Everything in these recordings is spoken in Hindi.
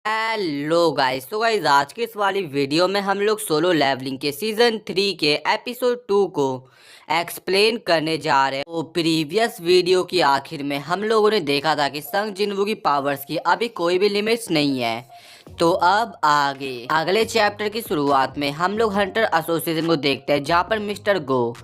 Hello guys. तो गाइस आज की इस वाली वीडियो में हम लोग सोलो लेवलिंग के सीजन 3 के एपिसोड 2 को एक्सप्लेन करने जा रहे हैं। तो प्रीवियस वीडियो की आखिर में हम लोगों ने देखा था कि संग जिनवू की पावर्स की अभी कोई भी लिमिट्स नहीं है। तो अब आगे अगले चैप्टर की शुरुआत में हम लोग हंटर एसोसिएशन को देखते हैं, जहाँ पर मिस्टर गो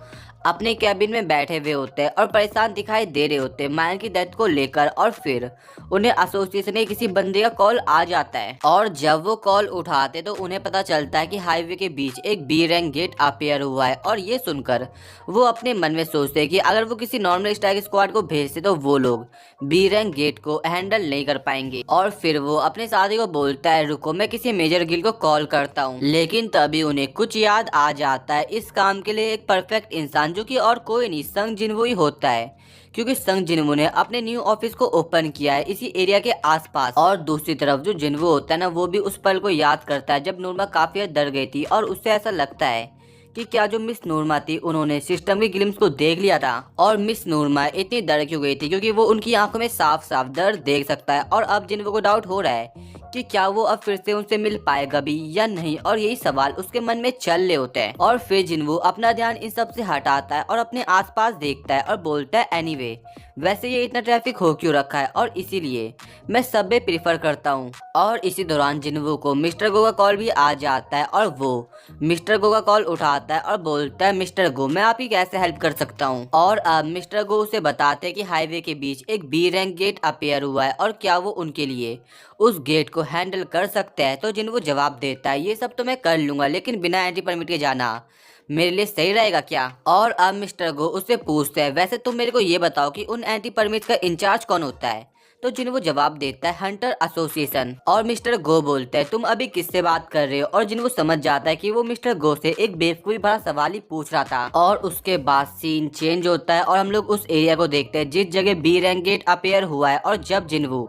अपने कैबिन में बैठे हुए होते हैं और परेशान दिखाई दे रहे होते हैं मायन की डेथ को लेकर। और फिर उन्हें एसोसिएशन के किसी बंदे का कॉल आ जाता है और जब वो कॉल उठाते तो उन्हें पता चलता है कि हाईवे के बीच एक बी रैंक गेट अपेयर हुआ है। और ये सुनकर वो अपने मन में सोचते हैं कि अगर वो किसी नॉर्मल स्ट्राइक स्क्वाड को भेजते तो वो लोग बी रैंक गेट को हैंडल नहीं कर पाएंगे। और फिर वो अपने साथी को बोलता है, रुको मैं किसी मेजर गिल को कॉल करता हूँ। लेकिन तभी उन्हें कुछ याद आ जाता है। इस काम के लिए एक परफेक्ट इंसान जो कि और कोई नहीं संग जिनवू ही होता है, क्योंकि संग जिनवू ने अपने न्यू ऑफिस को ओपन किया है इसी एरिया के आसपास। और दूसरी तरफ जो जिनवू होता है ना, वो भी उस पल को याद करता है जब नूरमा काफी हद डर गई थी और उससे ऐसा लगता है कि क्या जो मिस नूरमा थी उन्होंने सिस्टम की ग्लिम्स को देख लिया था। और मिस नूरमा इतनी डर क्यों गई थी, क्योंकि वो उनकी आंखों में साफ साफ डर देख सकता है। और अब जिनवू को डाउट हो रहा है कि क्या वो अब फिर से उनसे मिल पाएगा भी या नहीं, और यही सवाल उसके मन में चल रहे होते हैं। और फिर जिनवू अपना ध्यान इन सब से हटाता है और अपने आसपास देखता है और बोलता है, एनीवे वैसे ये इतना ट्रैफिक हो क्यों रखा है और इसीलिए मैं सबवे प्रीफर करता हूँ। और इसी दौरान जिनवू को मिस्टर गो का कॉल भी आ जाता है और वो मिस्टर गो का कॉल उठाता है और बोलता है, मिस्टर गो मैं आपकी कैसे हेल्प कर सकता हूँ। और अब मिस्टर गो उसे बताते हैं कि हाईवे के बीच एक बी रैंक गेट अपेयर हुआ है और क्या वो उनके लिए उस गेट को हैंडल कर सकते हैं। तो जिनवू जवाब देता है, ये सब तो मैं कर लूंगा, लेकिन बिना एंटी परमिट के जाना मेरे लिए सही रहेगा क्या। और अब मिस्टर गो उससे पूछते हैं, वैसे तुम मेरे को ये बताओ कि उन एंटी परमिट का इंचार्ज कौन होता है। तो जिन्हों जवाब देता है, हंटर एसोसिएशन। और मिस्टर गो बोलते हैं, तुम अभी किससे बात कर रहे हो। और जिन्हों समझ जाता है कि वो मिस्टर गो से एक बेवकूफी भरा सवाल ही पूछ रहा था। और उसके बाद सीन चेंज होता है और हम लोग उस एरिया को देखते हैं जिस जगह बी रैंक गेट अपेयर हुआ है। और जब जिन्वू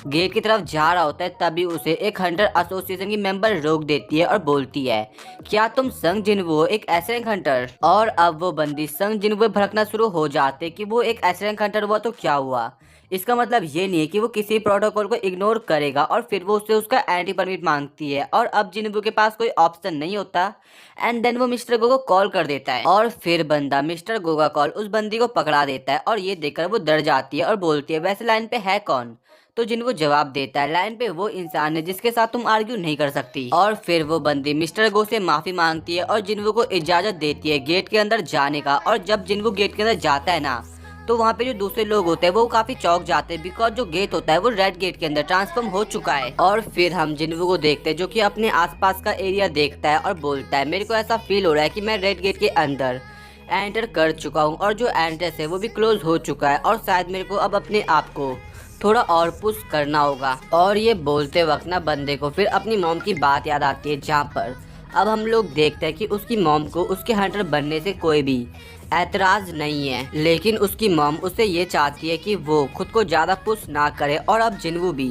गेट की तरफ जा रहा होता है तभी उसे एक हंटर एसोसिएशन की मेंबर रोक देती है और बोलती है, क्या तुम संग जिन्वू हो, एक एस रैंक हंटर। और अब वो बंदी संग जिन्वू भड़कना शुरू हो जाते कि वो एक एस रैंक हंटर हुआ तो क्या हुआ। इसका मतलब ये नहीं है कि वो किसी प्रोटोकॉल को इग्नोर करेगा। और फिर वो उससे उसका एंटी परमिट मांगती है और अब जिन्वू के पास कोई ऑप्शन नहीं होता एंड देन वो मिस्टर गो को कॉल कर देता है। और फिर बंदा मिस्टर गो का कॉल उस बंदी को पकड़ा देता है और ये देखकर वो डर जाती है और बोलती है, वैसे लाइन पे है कौन। तो जिन्वू जवाब देता है, लाइन पे वो इंसान है जिसके साथ तुम आर्ग्यू नहीं कर सकती। और फिर वो बंदी मिस्टर गो से माफी मांगती है और जिन्वू को इजाजत देती है गेट के अंदर जाने का। और जब जिन्वू गेट के अंदर जाता है ना, तो वहाँ पे जो दूसरे लोग होते हैं वो काफी चौंक जाते हैं, बिकॉज जो गेट होता है वो रेड गेट के अंदर ट्रांसफॉर्म हो चुका है। और फिर हम जिन्वू को देखते हैं जो कि अपने आसपास का एरिया देखता है और बोलता है, मेरे को ऐसा फील हो रहा है कि मैं रेड गेट के अंदर एंटर कर चुका हूँ और जो एंट्रेंस है वो भी क्लोज हो चुका है और शायद मेरे को अब अपने आप को थोड़ा और पुश करना होगा। और ये बोलते वक्त ना बंदे को फिर अपनी मॉम की बात याद आती है, जहाँ पर अब हम लोग देखते हैं कि उसकी मॉम को उसके हंटर बनने से कोई भी ऐतराज नहीं है, लेकिन उसकी मॉम उससे ये चाहती है कि वो खुद को ज़्यादा पुश ना करे। और अब जिन्वू भी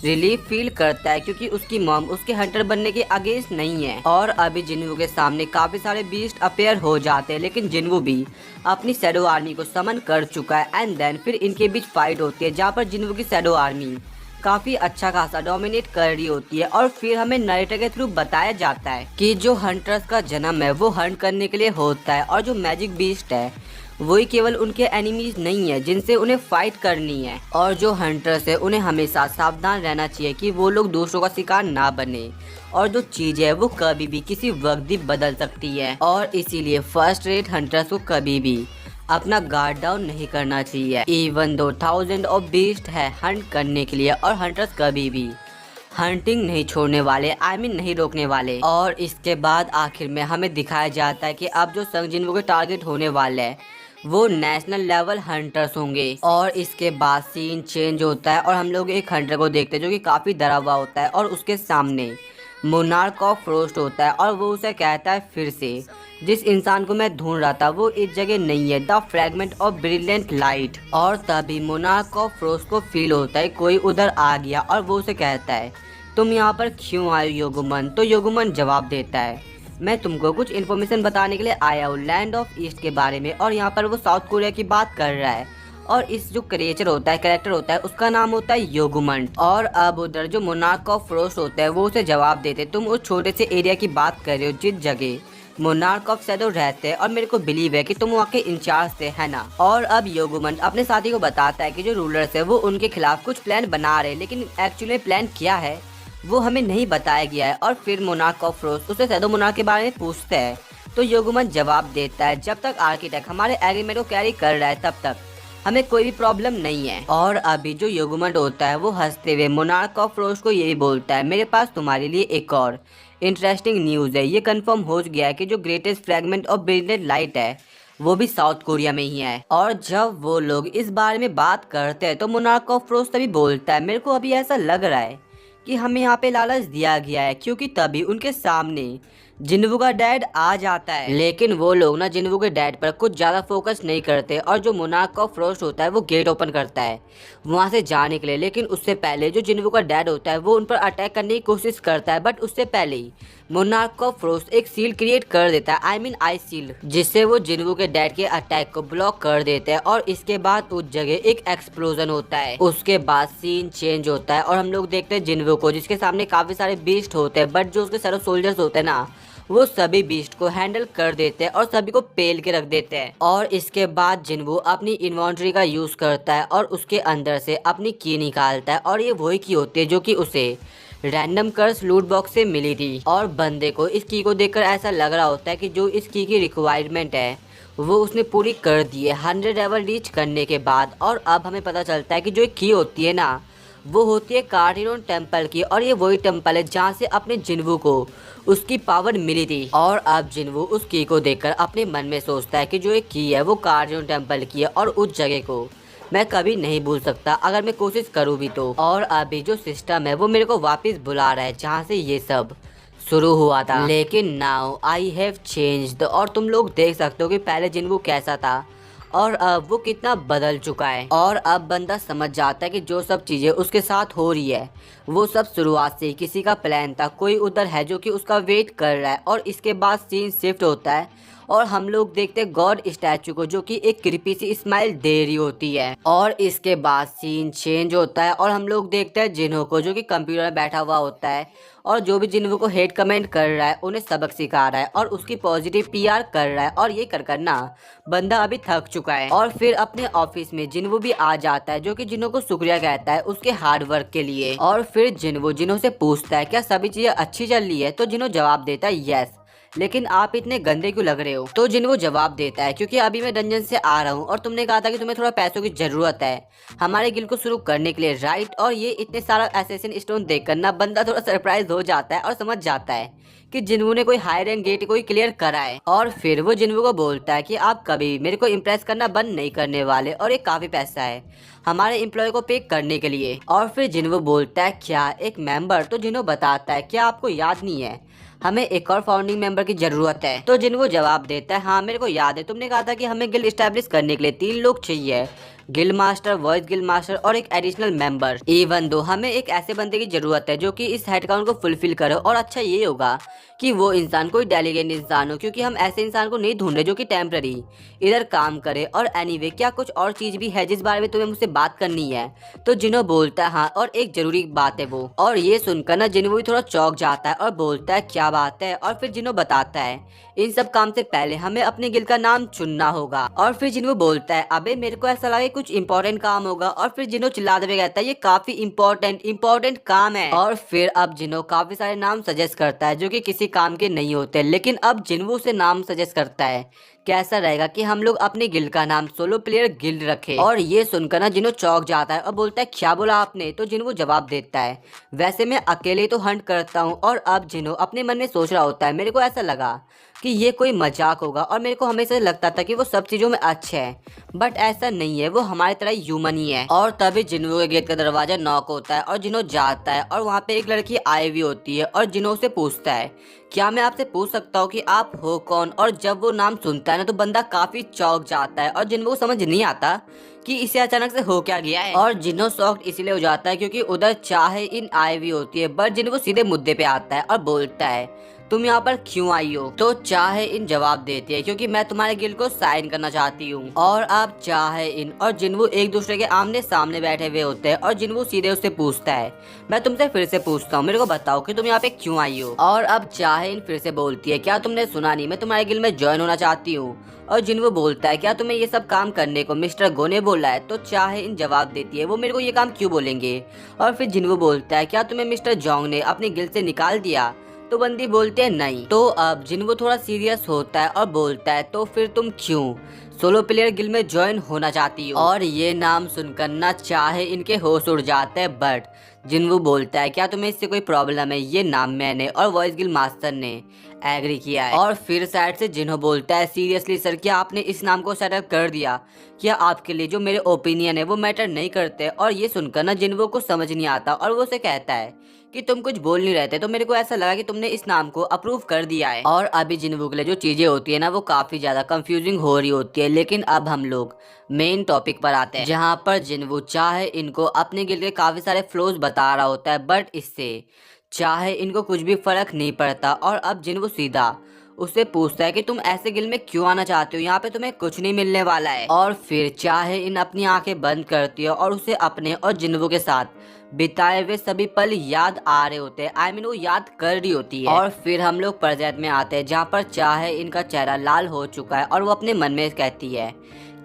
रिलीफ फील करता है क्योंकि उसकी मॉम उसके हंटर बनने के अगेंस्ट नहीं है। और अभी जिन्वू के सामने काफ़ी सारे बीस्ट अपेयर हो जाते हैं, लेकिन जिन्वू भी अपनी शैडो आर्मी को समन कर चुका है एंड देन फिर इनके बीच फाइट होती है, जहाँ पर जिन्वू की शैडो आर्मी काफी अच्छा खासा डोमिनेट कर रही होती है। और फिर हमें नरेटर के थ्रू बताया जाता है कि जो हंटर्स का जन्म है वो हंट करने के लिए होता है और जो मैजिक बीस्ट है वही केवल उनके एनिमीज नहीं है जिनसे उन्हें फाइट करनी है। और जो हंटर्स है उन्हें हमेशा सावधान रहना चाहिए कि वो लोग दूसरों का शिकार ना बने और जो चीज है वो कभी भी किसी वक्त भी बदल सकती है। और इसीलिए फर्स्ट रेट हंटर्स को कभी भी अपना गार्ड डाउन नहीं करना चाहिए, even though thousand of beast है हंट करने के लिए। और हंटर्स कभी भी हंटिंग नहीं छोड़ने वाले, आई मीन नहीं रोकने वाले। और इसके बाद आखिर में हमें दिखाया जाता है कि अब जो संग जिन्वू के टारगेट होने वाले हैं वो नेशनल लेवल हंटर्स होंगे। और इसके बाद सीन चेंज होता है और हम लोग एक हंटर को देखते हैं जो कि काफी डरा हुआ होता है और उसके सामने मोनार्क ऑफ फ्रोस्ट होता है और वो उसे कहता है, फिर से जिस इंसान को मैं ढूंढ रहा था वो इस जगह नहीं है, the fragment of brilliant light. और तभी मोनार्क ऑफ फ्रोस्ट को फील होता है कोई उधर आ गया और वो उसे कहता है, तुम यहाँ पर क्यों आए योगुमन। तो योगुमन जवाब देता है, मैं तुमको कुछ इन्फॉर्मेशन बताने के लिए आया हूँ लैंड ऑफ ईस्ट के बारे में। और यहाँ पर वो साउथ कोरिया की बात कर रहा है और इस जो क्रिएचर होता है, कैरेक्टर होता है, उसका नाम होता है योगुमंट। और अब उधर जो मोनार्क ऑफ फ्रोस्ट होता है वो उसे जवाब देते, तुम उस छोटे से एरिया की बात कर रहे हो जिस जगह मोनार्क ऑफ शैडो रहते हैं, और मेरे को बिलीव है कि तुम वहाँ के इंचार्ज थे, है ना। और अब योगुमंट अपने साथी को बताता है कि जो रूलर्स है वो उनके खिलाफ कुछ प्लान बना रहे हैं, लेकिन एक्चुअली प्लान क्या है वो हमें नहीं बताया गया है। और फिर मोनार्क ऑफ फ्रोस्ट उससे शैडो मोनार्क के बारे में पूछता है, तो योगुमंट जवाब देता है, जब तक आर्किटेक्ट हमारे एग्रीमेंट को कैरी कर रहा है तब तक हमें कोई भी प्रॉब्लम नहीं है। और अभी जो योगुमंट होता है वो हंसते हुए मोनार्क ऑफ फ्रोस्ट को यही बोलता है, मेरे पास तुम्हारे लिए एक और इंटरेस्टिंग न्यूज़ है। ये कंफर्म हो गया है कि जो greatest fragment of brilliant light है वो भी साउथ कोरिया में ही है। और जब वो लोग इस बारे में बात करते हैं तो मोनार्क ऑफ फ्रोस्ट तभी बोलता है, मेरे को अभी ऐसा लग रहा है कि हमें यहाँ पे लालच दिया गया है, क्योंकि तभी उनके सामने जिन्वू का डैड आ जाता है। लेकिन वो लोग ना जिन्वू के डैड पर कुछ ज्यादा फोकस नहीं करते, और जो मोनार्क ऑफ फ्रोस्ट होता है वो गेट ओपन करता है वहां से जाने के लिए। लेकिन उससे पहले जो जिन्वू का डैड होता है वो उन पर अटैक करने की कोशिश करता है, बट उससे पहले ही मोनार्क ऑफ फ्रोस्ट एक सील क्रिएट कर देता है, आई मीन आइस सील, जिससे वो जिन्वू के डैड के अटैक को ब्लॉक कर देता है। और इसके बाद उस जगह एक एक्सप्लोजन होता है। उसके बाद सीन चेंज होता है और हम लोग देखते हैं जिन्वू को, जिसके सामने काफी सारे बीस्ट होते हैं, बट जो उसके सारे सोल्जर्स होते हैं ना वो सभी बीस्ट को हैंडल कर देते हैं और सभी को पेल के रख देते हैं। और इसके बाद जिन्वू अपनी इन्वेंटरी का यूज करता है और उसके अंदर से अपनी की निकालता है, और ये वही की होती है जो कि उसे रैंडम कर्स लूट बॉक्स से मिली थी। और बंदे को इस की को देखकर ऐसा लग रहा होता है कि जो इस की रिक्वायरमेंट है वो उसने पूरी कर दी है 100 लेवल रीच करने के बाद। और अब हमें पता चलता है कि जो एक की होती है ना वो होती है कार्डिनोन टेम्पल की, और ये वही टेम्पल है जहाँ से अपने जिन्वू को उसकी पावर मिली थी। और अब जिन्वू उस की को देखकर अपने मन में सोचता है कि जो एक की है वो कार्डिनोन टेम्पल की है, और उस जगह को मैं कभी नहीं भूल सकता अगर मैं कोशिश करूँ भी तो। और अभी जो सिस्टम है वो मेरे को वापस बुला रहा है जहाँ से ये सब शुरू हुआ था। लेकिन नाउ आई हैव चेंज्ड, और तुम लोग देख सकते हो कि पहले जिन्वू कैसा था और अब वो कितना बदल चुका है। और अब बंदा समझ जाता है कि जो सब चीजें उसके साथ हो रही है वो सब शुरुआत से ही किसी का प्लान था। कोई उधर है जो कि उसका वेट कर रहा है। और इसके बाद सीन शिफ्ट होता है और हम लोग देखते हैं गॉड स्टैचू को, जो कि एक क्रीपी सी स्माइल दे रही होती है। और इसके बाद सीन चेंज होता है और हम लोग देखते हैं जिन्हो को, जो कि कंप्यूटर में बैठा हुआ होता है और जो भी जिन्हो को हेट कमेंट कर रहा है उन्हें सबक सिखा रहा है और उसकी पॉजिटिव पीआर कर रहा है। और ये कर करना बंदा अभी थक चुका है। और फिर अपने ऑफिस में जिन्हो भी आ जाता है, जो कि जिन्हो को शुक्रिया कहता है उसके हार्ड वर्क के लिए। और फिर जिन्हो से पूछता है क्या सभी चीजें अच्छी चल रही है, तो जिन्हो जवाब देता है यस, लेकिन आप इतने गंदे क्यों लग रहे हो। तो जिन्हो जवाब देता है क्योंकि अभी मैं डंजन से आ रहा हूँ और तुमने कहा था कि तुम्हें थोड़ा पैसों की जरूरत है हमारे गिल्ड को शुरू करने के लिए, राइट। और ये इतने सारा एसेसिन स्टोन देखकर ना बंदा थोड़ा सरप्राइज हो जाता है और समझ जाता है कि जिन्हो ने कोई हाई रैंक गेट कोई क्लियर करा है। और फिर वो जिन्हो को बोलता है कि आप कभी मेरे को इम्प्रेस करना बंद नहीं करने वाले, और ये काफी पैसा है हमारे एम्प्लॉय को पे करने के लिए। और फिर जिन्हो बोलता है क्या एक मेंबर, तो जिन्हो बताता है क्या आपको याद नहीं है हमें एक और फाउंडिंग मेंबर की जरूरत है। तो जिन्हो जवाब देता है हाँ मेरे को याद है, तुमने कहा था कि हमें गिल्ड एस्टेब्लिश करने के लिए 3 लोग चाहिए, guild master, voice guild master और एक एडिशनल मेंबर। इवन दो हमें एक ऐसे बंदे की जरूरत है जो कि इस हेड काउंट को फुलफिल करे। और अच्छा ये होगा कि वो इंसान कोई डेलीगेट इंसान हो, क्योंकि हम ऐसे इंसान को नहीं ढूंढ रहे जो कि टेम्पररी इधर काम करे। और एनीवे क्या कुछ और चीज भी है जिस बारे में तुम्हें मुझसे बात करनी है। तो जिन्हो बोलता है हाँ, और एक जरूरी बात है वो। और ये सुनकर ना जिन्हो भी थोड़ा चौंक जाता है और बोलता है क्या बात है। और फिर जिन्हो बताता है इन सब काम से पहले हमें अपने गिल्ड का नाम चुनना होगा। और फिर जिन्हो बोलता है अबे मेरे को ऐसा लगा कुछ इंपॉर्टेंट काम होगा। और फिर जिन्हो चिल्लाते हुए कहता है ये काफी इंपॉर्टेंट काम है। और फिर अब जिन्हो काफी सारे नाम सजेस्ट करता है जो कि किसी काम के नहीं होते, लेकिन अब जिन्हो से नाम सजेस्ट करता है कैसा रहेगा कि हम लोग अपने गिल्ड का नाम सोलो प्लेयर गिल्ड रखें। और ये सुनकर ना जिन्हो चौंक जाता है और बोलता है क्या बोला आपने। तो जिन्हो जवाब देता है वैसे मैं अकेले तो हंट करता हूँ। और अब जिन्हो अपने मन में सोच रहा होता है मेरे को ऐसा लगा कि ये कोई मजाक होगा, और मेरे को हमेशा लगता था कि वो सब चीजों में अच्छे है, बट ऐसा नहीं है, वो हमारी तरह ह्यूमन ही है। और तभी जिन्हो के गेट का दरवाजा नॉक होता है और जिन्हो जाता है और वहाँ पे एक लड़की आई हुई होती है और जिन्हो से पूछता है क्या मैं आपसे पूछ सकता हूँ कि आप हो कौन। और जब वो नाम सुनता है ना तो बंदा काफी चौंक जाता है और जिन्हो को समझ नहीं आता कि इसे अचानक से हो क्या गया है। और जिन्हो शॉक्ड इसलिए हो जाता है क्योंकि उधर चाहे इन आई हुई होती है, बट जिन्हो सीधे मुद्दे पे आता है और बोलता है तुम यहाँ पर क्यों आई हो? तो चाहे इन जवाब देती है क्योंकि मैं तुम्हारे गिल को साइन करना चाहती हूँ। और अब चाहे इन और जिन्वू एक दूसरे के आमने सामने बैठे हुए होते हैं और जिन्वू सीधे उससे पूछता है, मैं तुमसे फिर से पूछता हूँ, मेरे को बताओ कि तुम यहाँ पे क्यों आई हो? और अब चाहे इन फिर से बोलती है, क्या तुमने सुना नहीं, मैं तुम्हारे गिल में ज्वाइन होना चाहती हूँ। और जिन्वू बोलता है, क्या तुम्हें ये सब काम करने को मिस्टर गो ने बोला है? तो चाहे इन जवाब देती है, वो मेरे को ये काम क्यों बोलेंगे? और फिर जिन्वू बोलता है, क्या तुम्हें मिस्टर जोंग ने अपने गिल से निकाल दिया? तो बंदी बोलते हैं नहीं। तो अब जिन्वू थोड़ा सीरियस होता है और बोलता है, तो फिर तुम क्यों सोलो प्लेयर गिल में ज्वाइन होना चाहती हो? और ये नाम सुनकर ना चाहे इनके होश उड़ जाते हैं, बट जिन्वू बोलता है, क्या तुम्हें इससे कोई प्रॉब्लम है? ये नाम मैंने और वॉइस गिल मास्टर ने एग्री किया है। और फिर साइड से जिन्हो बोलता है, सीरियसली सर, क्या आपने इस नाम को सेटअप कर दिया? क्या आपके लिए जो मेरे ओपिनियन है वो मैटर नहीं करते? और ये सुनकर ना जिन्वू को समझ नहीं आता और वो उसे कहता है कि तुम कुछ बोल नहीं रहे थे, तो मेरे को ऐसा लगा कि तुमने इस नाम को अप्रूव कर दिया है। और अभी जिन्वू के लिए जो चीजें होती है ना वो काफी ज्यादा कंफ्यूजिंग हो रही होती है। लेकिन अब हम लोग मेन टॉपिक पर आते हैं, जहाँ पर जिन्वू चाहे इनको अपने गिल के काफी सारे फ्लोज बता रहा होता है, बट इससे चाहे इनको कुछ भी फर्क नहीं पड़ता। और अब जिन्वू सीधा उससे पूछता है कि तुम ऐसे गिल में क्यों आना चाहते हो, यहाँ पे तुम्हें कुछ नहीं मिलने वाला है। और फिर चाहे इन अपनी आंखें बंद करती है और उसे अपने और जिन्वू के साथ बिताए हुए सभी पल याद आ रहे होते हैं। वो याद कर रही होती है। और फिर हम लोग प्रेजेंट में आते हैं, जहाँ पर चाहे इनका चेहरा लाल हो चुका है और वो अपने मन में कहती है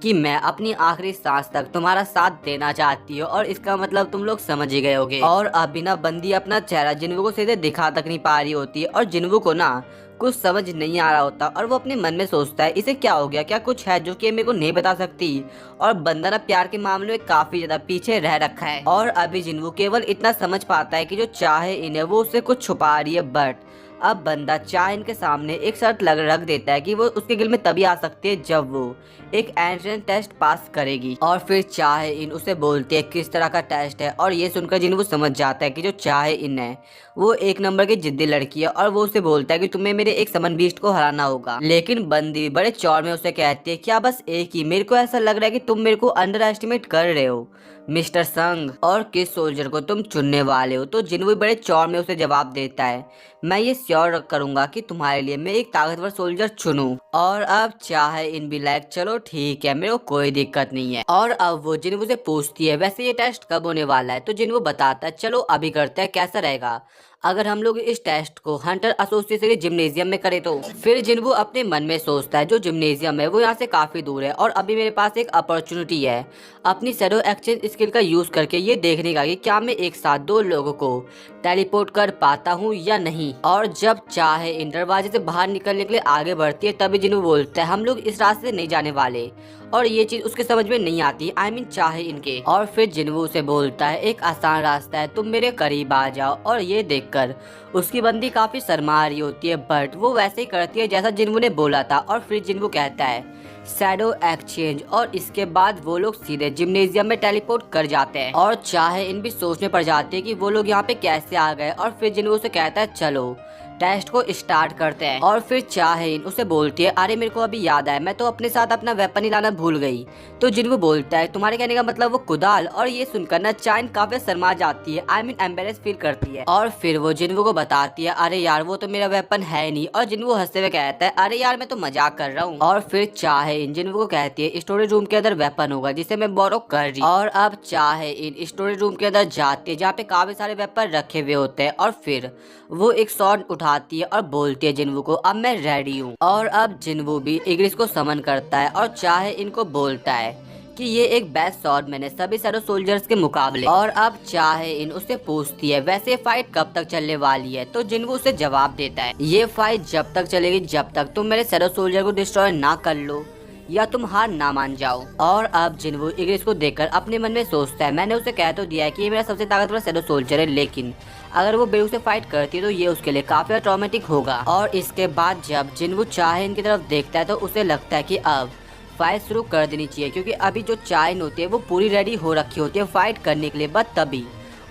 कि मैं अपनी आखिरी सांस तक तुम्हारा साथ देना चाहती हूँ। और इसका मतलब तुम लोग समझ ही गए होगे। और अभी ना बंदी अपना चेहरा जिन्वू को सीधे दिखा तक नहीं पा रही होती है और जिन्वू को ना कुछ समझ नहीं आ रहा होता और वो अपने मन में सोचता है, इसे क्या हो गया, क्या कुछ है जो कि मेरे को नहीं बता सकती। और बंदा ना प्यार के मामले में काफी ज्यादा पीछे रह रखा है। और अभी जिन्वू केवल इतना समझ पाता है कि जो चाहे इन्हें वो उससे कुछ छुपा रही है, बट अब बंदा चाहे इनके सामने एक शर्त रख देता है कि वो उसके गिल में तभी आ सकती है जब वो एक एंट्रेंस टेस्ट पास करेगी। और फिर चाहे इन उसे बोलती है किस तरह का टेस्ट है। और ये सुनकर जिन्वू समझ जाता है कि जो चाहे इन है वो एक नंबर की जिद्दी लड़की है। और वो उसे बोलता है कि तुम्हें मेरे एक समन बीस्ट को हराना होगा। लेकिन बंदी बड़े चौड़ में उसे कहती है, क्या बस एक ही? मेरे को ऐसा लग रहा है कि तुम मेरे को अंडर एस्टिमेट कर रहे हो मिस्टर संग, और किस सोल्जर को तुम चुनने वाले हो? तो जिन्वू बड़े चौड़ में उसे जवाब देता है, मैं ये श्योर करूंगा कि तुम्हारे लिए मैं एक ताकतवर सोल्जर चुनूं। और अब चाहे इन भी लाइक, चलो ठीक है, मेरे को कोई दिक्कत नहीं है। और अब वो जिन्वू से पूछती है, वैसे ये टेस्ट कब होने वाला है? तो जिन्वू बताता है, चलो अभी करते हैं, कैसा रहेगा अगर हम लोग इस टेस्ट को हंटर एसोसिएशन के जिम्नेजियम में करें? तो फिर जिन्वू अपने मन में सोचता है, जो जिम्नेजियम है वो यहाँ से काफी दूर है और अभी मेरे पास एक अपॉर्चुनिटी है अपनी शैडो एक्सचेंज स्किल का यूज करके ये देखने का कि क्या मैं एक साथ दो लोगों को टेलीपोर्ट कर पाता हूँ या नहीं। और जब चाहे इन दरवाजे से बाहर निकलने के लिए आगे बढ़ती है, तभी जिन्वू बोलता है, हम लोग इस रास्ते से नहीं जाने वाले। और ये चीज उसके समझ में नहीं आती, चाहे इनके। और फिर जिन्वू से बोलता है, एक आसान रास्ता है, तुम मेरे करीब आ जाओ। और ये देखकर उसकी बंदी काफी शर्मा रही होती है, बट वो वैसे ही करती है जैसा जिन्वू ने बोला था। और फिर जिन्वू कहता है, शैडो एक्सचेंज। और इसके बाद वो लोग सीधे जिम्नेजियम में टेलीपोर्ट कर जाते हैं। और चाहे इन भी सोच में पड़ जाती है कि वो लोग यहाँ पे कैसे आ गए। और फिर जिन्वू से कहता है, चलो टेस्ट को स्टार्ट करते हैं। और फिर चाहे उसे बोलती है, अरे मेरे को अभी याद आया, मैं तो अपने साथ अपना वेपन ही लाना भूल गई। तो जिन्वू बोलता है, तुम्हारे कहने का मतलब वो कुदाल? और ये सुनकर ना चाइन काफी शर्मा जाती है, एम्बेरेस फील करती है। और फिर वो जिन्वू को बताती है, अरे यार वो तो मेरा वेपन है नहीं। और जिन्वू हंसते हुए कहता है, अरे यार मैं तो मजाक कर रहा हूँ। और फिर चाहे जिन्वू को कहती है, स्टोरेज रूम के अंदर वेपन होगा जिसे मैं बोरो कर रही। और अब चाहे इन स्टोरेज रूम के अंदर जाती है जहाँ पे काफी सारे वेपन रखे हुए होते हैं। और फिर वो एक शॉट उठाती है और बोलती है जिन्वू को, अब मैं रेडी हूँ। और अब जिन्वू भी इग्रिस को समन करता है और चाहे इनको बोलता है कि ये एक बेस्ट शॉट मैंने सभी शैडो सोल्जर्स के मुकाबले। और अब चाहे इन उससे पूछती है, वैसे फाइट कब तक चलने वाली है? तो जिन्वू उसे जवाब देता है, ये फाइट जब तक चलेगी जब तक तुम मेरे शैडो सोल्जर को डिस्ट्रॉय ना कर लो या तुम हार ना मान जाओ। और अब जिन्वू इग्रिस को देखकर अपने मन में सोचता है, मैंने उसे कह तो दिया है कि ये मेरा सबसे ताकतवर शैडो सोल्जर है, लेकिन अगर वो बेहू से फाइट करती है तो ये उसके लिए काफी ट्रॉमेटिक होगा। और इसके बाद जब जिन्वू चाहे इनकी तरफ देखता है तो उसे लगता है कि अब फाइट शुरू कर देनी चाहिए, क्योंकि अभी जो चाइन होती है वो पूरी रेडी हो रखी होती है फाइट करने के लिए। बट तभी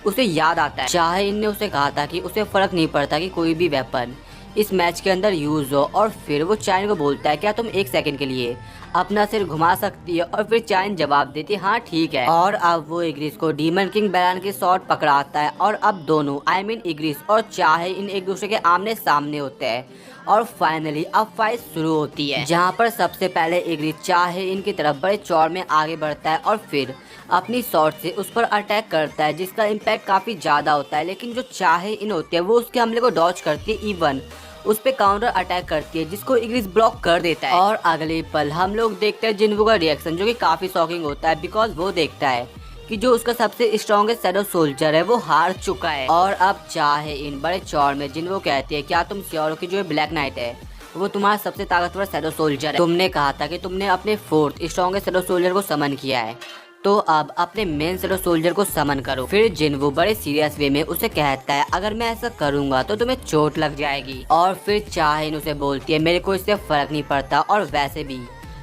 उसे याद आता है चाहे इन ने उसे कहा था कि उसे फर्क नहीं पड़ता कि कोई भी वेपन इस मैच के अंदर यूज हो। और फिर वो चाइन को बोलता है क्या तुम 1 सेकंड के लिए अपना सिर घुमा सकती है, और फिर चाइन जवाब देती है हाँ ठीक है। और अब वो इग्रिस को डीमन किंग बेलान के शॉट पकड़ाता है और अब दोनों इग्रिस और चाहे इन एक दूसरे के आमने सामने होते हैं। और फाइनली अब फाइट शुरू होती है, जहाँ पर सबसे पहले इग्रिस चाहे इनकी तरफ बड़े चौड़ में आगे बढ़ता है और फिर अपनी शॉट से उस पर अटैक करता है, जिसका इम्पैक्ट काफी ज्यादा होता है। लेकिन जो चाहे इन होती है वो उसके हमले को डॉज करती है, इवन उस पे काउंटर अटैक करती है, जिसको इग्रिस ब्लॉक कर देता है। और अगले पल हम लोग देखते हैं जिन्वू का रिएक्शन, जो कि काफी शॉकिंग होता है, बिकॉज वो देखता है कि जो उसका सबसे स्ट्रॉन्गेस्ट शैडो सोल्जर है वो हार चुका है। और अब चाहे इन बड़े चौड़ में जिन्वू कहती है क्या तुम श्योर हो कि जो ब्लैक नाइट है वो तुम्हारा सबसे ताकतवर शैडो सोल्जर है? तुमने कहा था कि तुमने अपने 4th स्ट्रॉन्गेस्ट शैडो सोल्जर को समन किया है, तो अब अपने मेन शैडो सोल्जर को समन करो। फिर जिन्वू बड़े सीरियस वे में उसे कहता है अगर मैं ऐसा करूंगा तो तुम्हें चोट लग जाएगी। और फिर चाहे उसे बोलती है मेरे को इससे फर्क नहीं पड़ता, और वैसे भी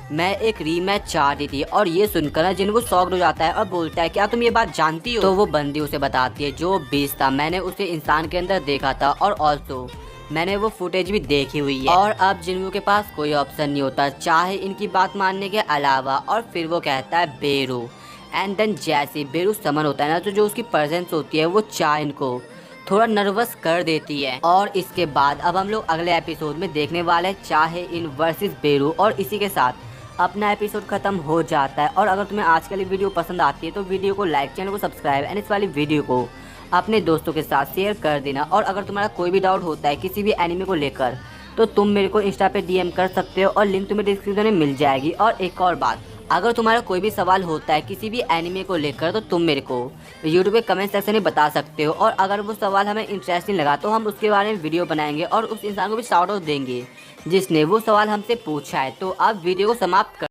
मैं एक रीमैच चाहती थी। और ये सुनकर जिन्वू शॉक्ड हो जाता है और बोलता है क्या तुम ये बात जानती हो? तो वो बंदी उसे बताती है जो बीस्ट था मैंने उसे इंसान के अंदर देखा था, और ऑल्सो मैंने वो फुटेज भी देखी हुई है। और अब जिन्वू के पास कोई ऑप्शन नहीं होता चाहे इनकी बात मानने के अलावा। और फिर वो कहता है बेरू, एंड देन जैसे बेरू समन होता है ना, तो जो उसकी प्रेजेंस होती है वो चाइन को थोड़ा नर्वस कर देती है। और इसके बाद अब हम लोग अगले एपिसोड में देखने वाले हैं चाहे इन वर्सेस बेरू, और इसी के साथ अपना एपिसोड खत्म हो जाता है। और अगर तुम्हें आज वाली वीडियो पसंद आती है तो वीडियो को लाइक, चैनल को सब्सक्राइब एंड इस वाली वीडियो को अपने दोस्तों के साथ शेयर कर देना। और अगर तुम्हारा कोई भी डाउट होता है किसी भी एनिमे को लेकर तो तुम मेरे को इंस्टा पे DM कर सकते हो, और लिंक तुम्हें डिस्क्रिप्शन में मिल जाएगी। और एक और बात, अगर तुम्हारा कोई भी सवाल होता है किसी भी एनिमे को लेकर तो तुम मेरे को यूट्यूब पे कमेंट सेक्शन में बता सकते हो, और अगर वो सवाल हमें इंटरेस्टिंग लगा तो हम उसके बारे में वीडियो बनाएंगे और उस इंसान को भी शाउट आउट देंगे जिसने वो सवाल हमसे पूछा है। तो अब वीडियो को समाप्त कर